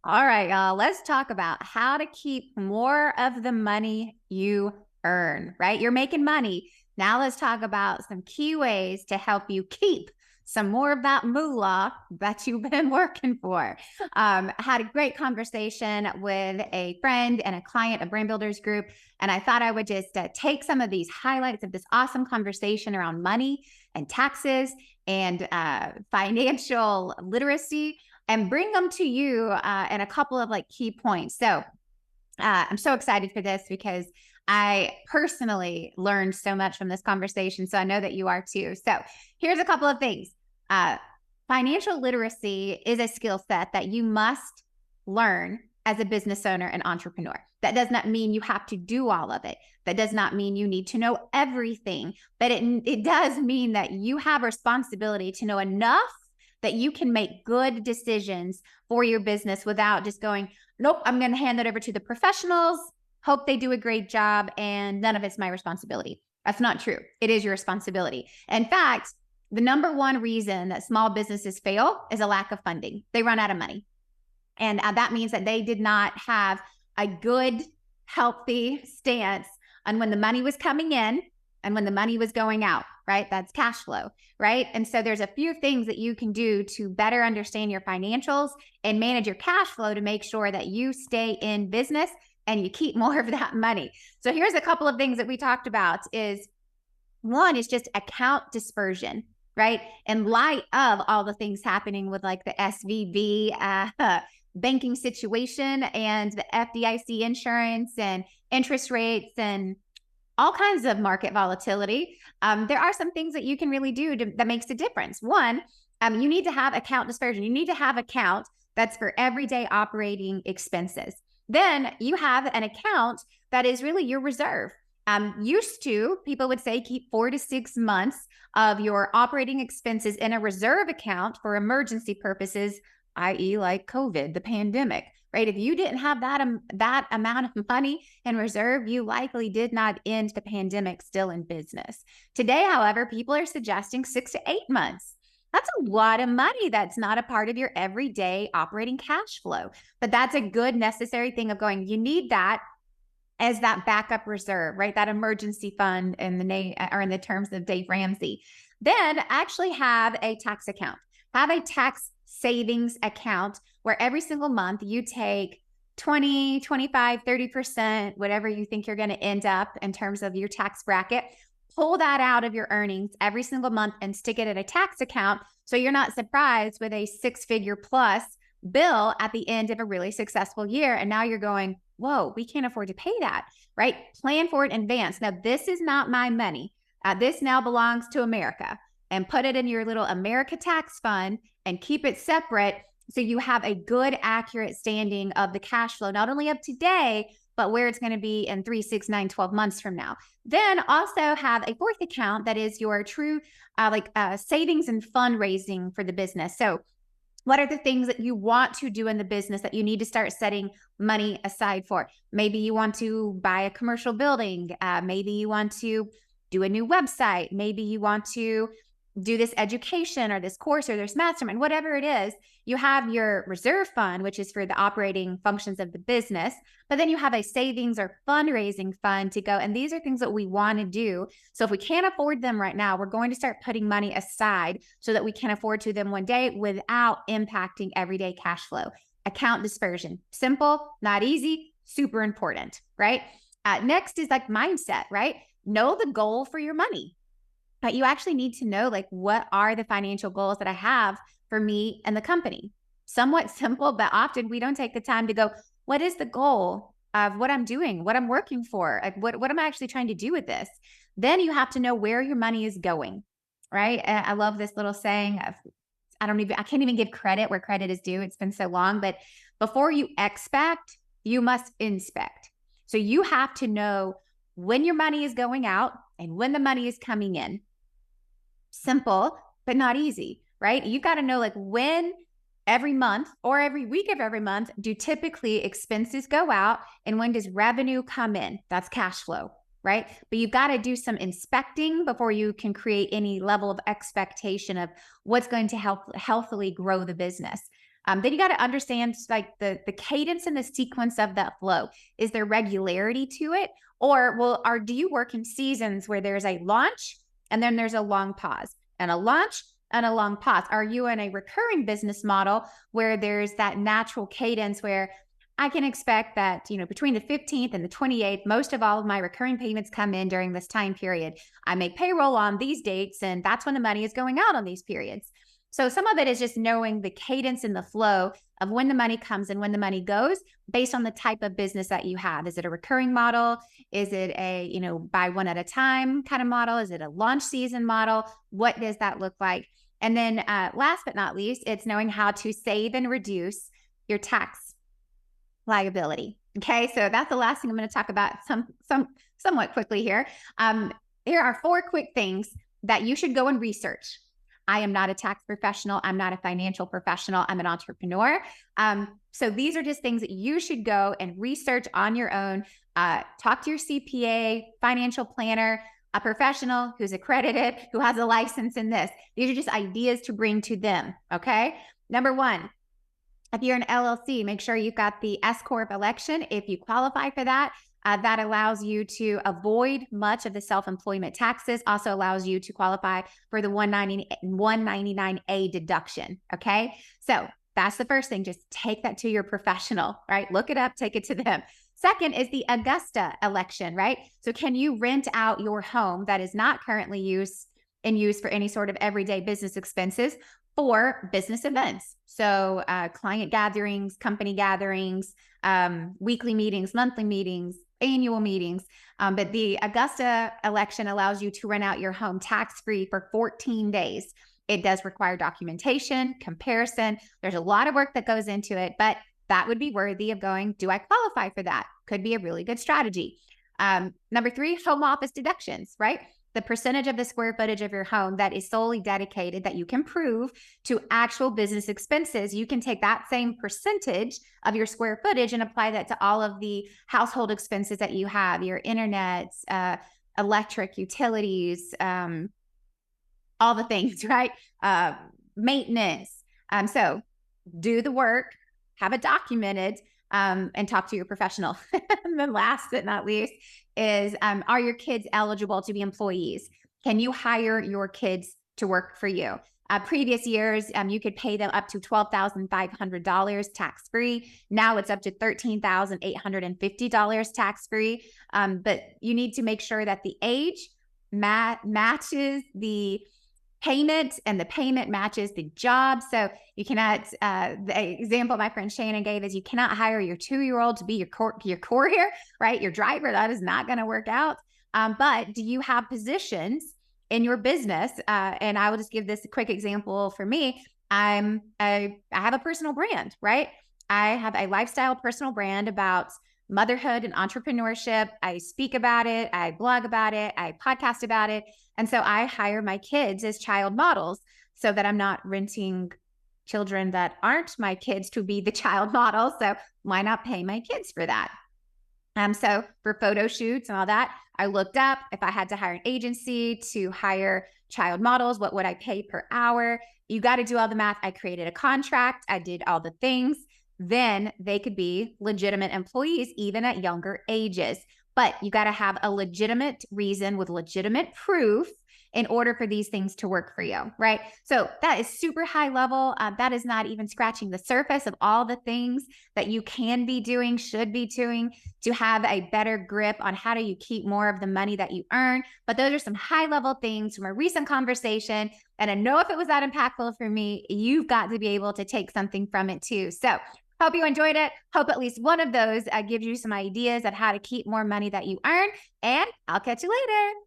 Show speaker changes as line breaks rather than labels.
All right, y'all. Let's talk about how to keep more of the money you earn, right? You're making money. Now let's talk about some key ways to help you keep some more of that moolah that you've been working for. Had a great conversation with a friend and a client of Brand Builders Group, and I thought I would just take some of these highlights of this awesome conversation around money and taxes and financial literacy and bring them to you in a couple of like key points. So I'm so excited for this because I personally learned so much from this conversation. So I know that you are too. So here's a couple of things. Uh, Financial literacy is a skill set that you must learn as a business owner and entrepreneur. That does not mean you have to do all of it. That does not mean you need to know everything, but it does mean that you have a responsibility to know enough that you can make good decisions for your business without just going, nope, I'm going to hand that over to the professionals, hope they do a great job, and none of it's my responsibility. That's not true. It is your responsibility. In fact, the number one reason that small businesses fail is a lack of funding. They run out of money. And that means that they did not have a good, healthy stance on when the money was coming in and when the money was going out, right? That's cash flow, right? And so there's a few things that you can do to better understand your financials and manage your cash flow to make sure that you stay in business and you keep more of that money. So here's a couple of things that we talked about is one is just account dispersion, right? In light of all the things happening with like the SVB banking situation and the FDIC insurance and interest rates and all kinds of market volatility, there are some things that you can really do that makes a difference. One, you need to have account dispersion. You need to have account that's for everyday operating expenses. Then you have an account that is really your reserve. Used to, people would say keep 4 to 6 months of your operating expenses in a reserve account for emergency purposes, i.e. like COVID, the pandemic, right? If you didn't have that amount of money in reserve, you likely did not end the pandemic still in business. Today, however, people are suggesting 6 to 8 months. That's a lot of money that's not a part of your everyday operating cash flow. But that's a good necessary thing of going, you need that as that backup reserve, right? That emergency fund in the name or in the terms of Dave Ramsey. Then actually have a tax account. Have a tax savings account where every single month you take 20, 25, 30%, whatever you think you're going to end up in terms of your tax bracket. Pull that out of your earnings every single month and stick it in a tax account so you're not surprised with a 6-figure plus bill at the end of a really successful year. And now you're going, whoa, we can't afford to pay that, right? Plan for it in advance. Now, this is not my money. This now belongs to America, and put it in your little America tax fund and keep it separate so you have a good, accurate standing of the cash flow, not only of today, but where it's going to be in 3, 6, 9, 12 months from now. Then also have a fourth account that is your true savings and fundraising for the business. So what are the things that you want to do in the business that you need to start setting money aside for? Maybe you want to buy a commercial building. Maybe you want to do a new website. Maybe you want to do this education or this course or this mastermind, whatever it is. You have your reserve fund, which is for the operating functions of the business, but then you have a savings or fundraising fund to go. And these are things that we want to do. So if we can't afford them right now, we're going to start putting money aside so that we can afford to them one day without impacting everyday cash flow. Account dispersion, simple, not easy, super important, right? Next is like mindset, right? Know the goal for your money. But you actually need to know, like, what are the financial goals that I have for me and the company? Somewhat simple, but often we don't take the time to go, what is the goal of what I'm doing, what I'm working for? Like, what am I actually trying to do with this? Then you have to know where your money is going, right? And I love this little saying of, I can't even give credit where credit is due. It's been so long, but before you expect, you must inspect. So you have to know when your money is going out and when the money is coming in. Simple, but not easy, right? You got to know like when every month or every week of every month do typically expenses go out and when does revenue come in? That's cash flow, right? But you've got to do some inspecting before you can create any level of expectation of what's going to help healthily grow the business. Then you got to understand like the cadence and the sequence of that flow. Is there regularity to it? Or do you work in seasons where there's a launch and then there's a long pause and a launch and a long pause? Are you in a recurring business model where there's that natural cadence where I can expect that, between the 15th and the 28th, most of all of my recurring payments come in during this time period. I make payroll on these dates, and that's when the money is going out on these periods. So some of it is just knowing the cadence and the flow of when the money comes and when the money goes based on the type of business that you have. Is it a recurring model? Is it a, buy one at a time kind of model? Is it a launch season model? What does that look like? And then last but not least, it's knowing how to save and reduce your tax liability. Okay, so that's the last thing I'm going to talk about somewhat quickly here. Here are 4 quick things that you should go and research. I am not a tax professional. I'm not a financial professional. I'm an entrepreneur. So these are just things that you should go and research on your own. Talk to your CPA, financial planner, a professional who's accredited, who has a license in this. These are just ideas to bring to them. Okay. Number 1, if you're an LLC, make sure you've got the S Corp election. If you qualify for that, that allows you to avoid much of the self-employment taxes, also allows you to qualify for the 199A deduction, okay? So that's the first thing. Just take that to your professional, right? Look it up, take it to them. Second is the Augusta election, right? So can you rent out your home that is not currently used for any sort of everyday business expenses for business events? So client gatherings, company gatherings, weekly meetings, monthly meetings, annual meetings. But the Augusta election allows you to rent out your home tax-free for 14 days. It does require documentation, comparison. There's a lot of work that goes into it, but that would be worthy of going, do I qualify for that? Could be a really good strategy. Number 3, home office deductions, right? The percentage of the square footage of your home that is solely dedicated, that you can prove to actual business expenses. You can take that same percentage of your square footage and apply that to all of the household expenses that you have, your internet, electric, utilities, all the things, right? Maintenance. So do the work, have it documented, and talk to your professional. And then last but not least is, are your kids eligible to be employees? Can you hire your kids to work for you? Previous years, you could pay them up to $12,500 tax-free. Now it's up to $13,850 tax-free. But you need to make sure that the age matches the payment and the payment matches the job. So you cannot, the example my friend Shannon gave is you cannot hire your 2-year-old to be your courier, right? Your driver. That is not going to work out. But do you have positions in your business? And I will just give this a quick example for me. I have a personal brand, right? I have a lifestyle personal brand about motherhood and entrepreneurship. I speak about it. I blog about it. I podcast about it. And so I hire my kids as child models so that I'm not renting children that aren't my kids to be the child model. So why not pay my kids for that? So for photo shoots and all that, I looked up if I had to hire an agency to hire child models, what would I pay per hour? You got to do all the math. I created a contract. I did all the things. Then they could be legitimate employees, even at younger ages. But you got to have a legitimate reason with legitimate proof in order for these things to work for you, right? So that is super high level. That is not even scratching the surface of all the things that you can be doing, should be doing to have a better grip on how do you keep more of the money that you earn. But those are some high level things from a recent conversation. And I know if it was that impactful for me, you've got to be able to take something from it too. So hope you enjoyed it. Hope at least one of those gives you some ideas on how to keep more money that you earn. And I'll catch you later.